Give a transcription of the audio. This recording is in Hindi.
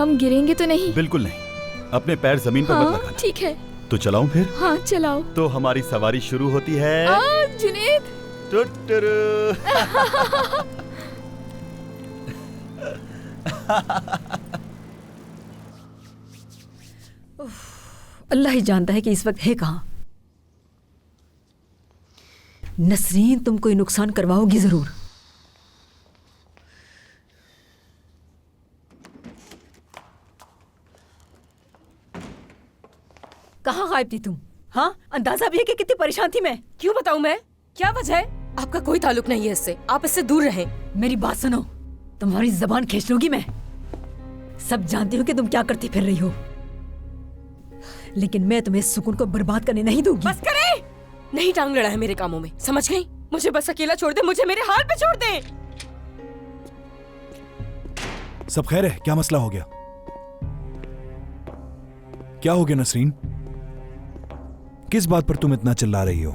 हम गिरेंगे तो नहीं? बिल्कुल नहीं, अपने पैर जमीन पर मत हाँ लगाना। ठीक है। तो चलाऊं फिर? हाँ चलाओ। तो हमारी सवारी शुरू होती है। जुनैद। टुटुरु। अल्लाह ही जानता है कि इस वक्त है कहाँ। नसरीन तुम कोई नुकसान करवाओगी जरूर। कहाँ गायब थी तुम? हाँ, अंदाजा भी है कि कितनी परेशान थी मैं। क्यों बताऊं मैं? क्या वजह है? आपका कोई ताल्लुक नहीं है इससे, आप इससे दूर रहें। मेरी बात सुनो, तुम्हारी जबान खींच लूंगी मैं। सब जानती हूँ कि तुम क्या करती फिर रही हो, लेकिन मैं तुम्हें सुकून को बर्बाद करने नहीं दूंगी। बस करे! नहीं टांग लड़ा है मेरे कामों में, समझ गई? मुझे बस अकेला छोड़ दे, मुझे मेरे हाल पे छोड़ दे। सब खैर है? क्या मसला हो गया? क्या हो गया नसरीन? किस बात पर तुम इतना चिल्ला रही हो?